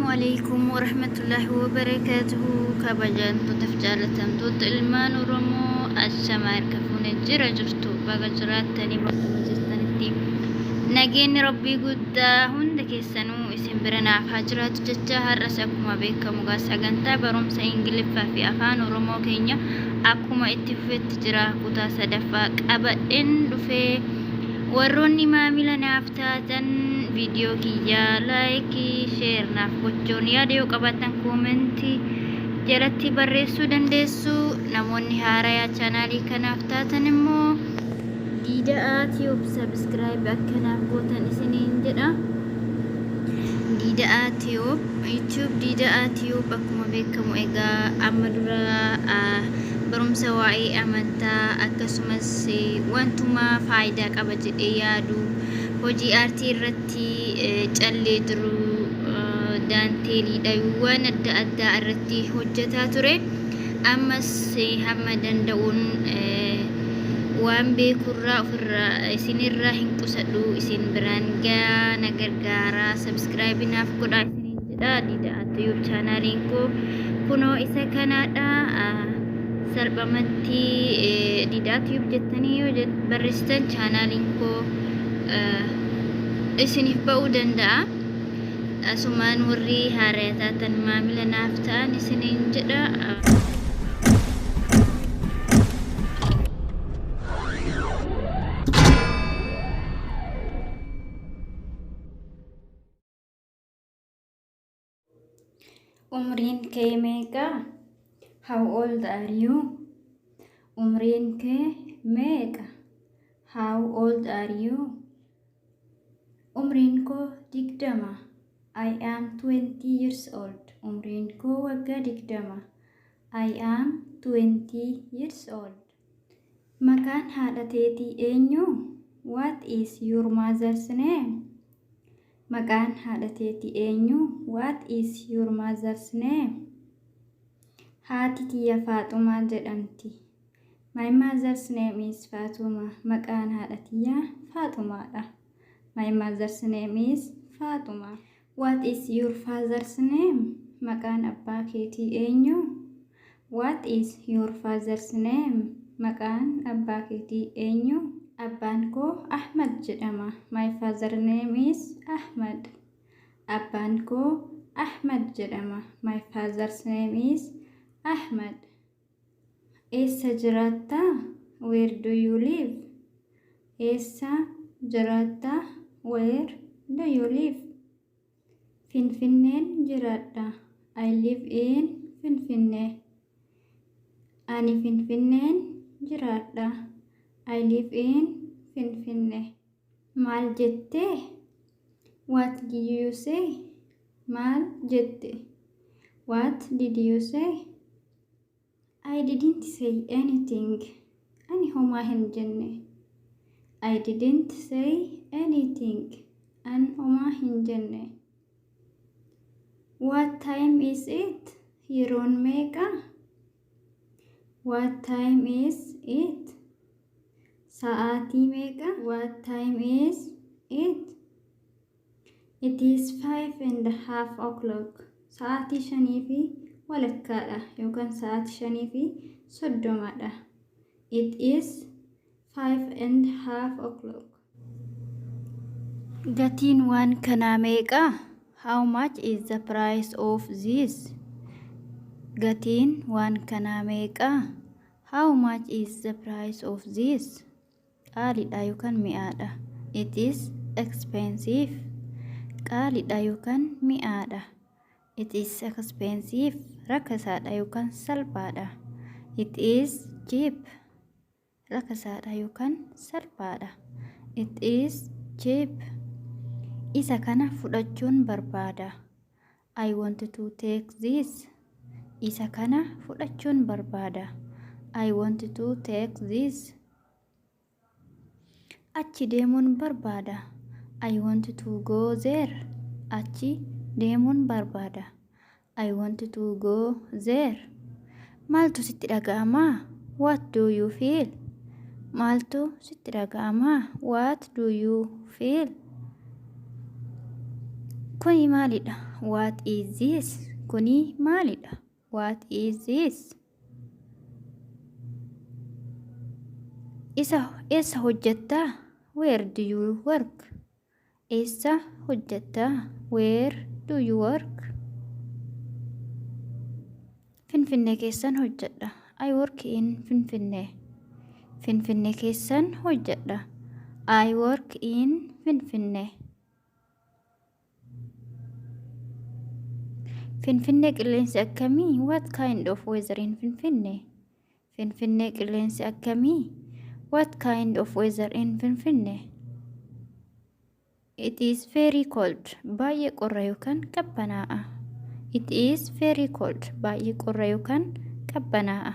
عليكم ورحمة الله وبركاته. كبجان تفجالة توت المان ورمو الشمار كفون الجرى جرتو بقى جراتني بقى جستن التيم نجين ربي قد هندك السنو اسم برنا فاجرات جتة هرسكما بك مقاس أجنتا بروم سإنجلفا في أفان ورمو كينيا أكما اتفت جرا كتا سدفاك أبدين دفي warroonni maamila naaf taatan viidiyoo kiyyaa laayikii sheer naaf gochuun yaada yoo qabaatan koomentii jalatti barreessuu dandeessu. namoonni haaraa chaanaalii kanaaf taatan immoo diidaa tiyuub sabskiraayib akka naaf gootan isiniin jedha. diidaa tiyuub yuutuub diidaa tiyuub akkuma beekamu egaa amma dura barumsa waa'ee amantaa akkasumas wantuma faayidaa qaba jedhee yaadu hojii aartii irratti callee jiru daanteeliidhaan adda addaa irratti hojjetaa ture. ammas hamma danda'uun waan beekurraa ofirraa isinirraa hin qusadhu isin biraan gaana gargaara. sabskiraayib naaf godhaa isiniin jedha. diidaa tiyuub chaanaaliin koo kunoo isa kanaadha. salphamatti diidaa tiyuub jettanii yoo barreessitan chaanaaliin koo isiniif ba'uu danda'a. asumaan warri haaraa taatan maamila naaf ta'an isiniin jedha. umriin kee meeqa? How old are you? umriin kee meeqa? How old are you? umriin koo 20. I am 20 years old. umriin koo waggaa 20. I am 20 years old. maqaan haadha teetii eenyu? What is your mother's name? maqaan haadha teetii eenyu? What is your mother's name? haati tiyya Faaxumaa jedhamti. My mother's name is Faatuma. maqaan haadha tiyyaa Faaxumaadha. My mother's name is Faatuma. What is your father's name? maqaan abbaa keetii eenyu? What is your father's name? maqaan abbaa keetii eenyu? abbaan koo Ahmad jedhama. My father's name is Ahmad. abbaan koo Ahmad jedhama. My father's name is Ahmad. eessa jiraatta? Where do you live? eessa jiraatta? Where do you live? Finfinneen jiraadha. I live in Finfinnee. ani Finfinneen jiraadha. I live in Finfinnee. maal jette? What did you say? maal jette? What did you say? I didn't say anything. ani homaa hin jenne. I didn't say anything. an homaa hin jenne. What time is it? yeroon meeqa? What time is it? sa'aatii meeqa? What time is it? It is 5:30 o'clock. sa'aatii 5:30 yookaan sa'aatii 5:30. It is 5:30 o'clock. gatiin waan kanaa meeqa? How much is the price of this? gatiin waan kanaa meeqa? How much is the price of this? qaaliidha yookaan mi'aadha. It is expensive. qaaliidha yookaan mi'aadha. It is expensive. rakkasaadha yookaan salphaadha. It is cheap. rakkasaadha yookaan salphaadha. It is cheap. isa kana fudhachuun barbaada. I want to take this. isa kana fudhachuun barbaada. I want to take this. achi deemuun barbaada. I want to go there. achi deemuun barbaada. I want to go there. maaltu sitti dhaga'ama? What do you feel? maaltu sitti dhaga'ama? What do you feel? kuni maalidha? What is this? Kuni maalidha? What is this? Eessa hojjettaa? Where do you work? Eessa hojjettaa? Where do you work? Finfinnee keessan hojjedha. I work in Finfinnee. Finfinnee keessan hojjedha. I work in Finfinnee. Finfinnee qilleensi akkamii? What kind of weather in Finfinnee? Finfinnee qilleensi akkamii? What kind of weather in Finfinnee? It is very cold. Baay'ee qorra yookaan qabbanaa'a. It is very cold. Baay'ee qorra yookaan qabbanaa'a.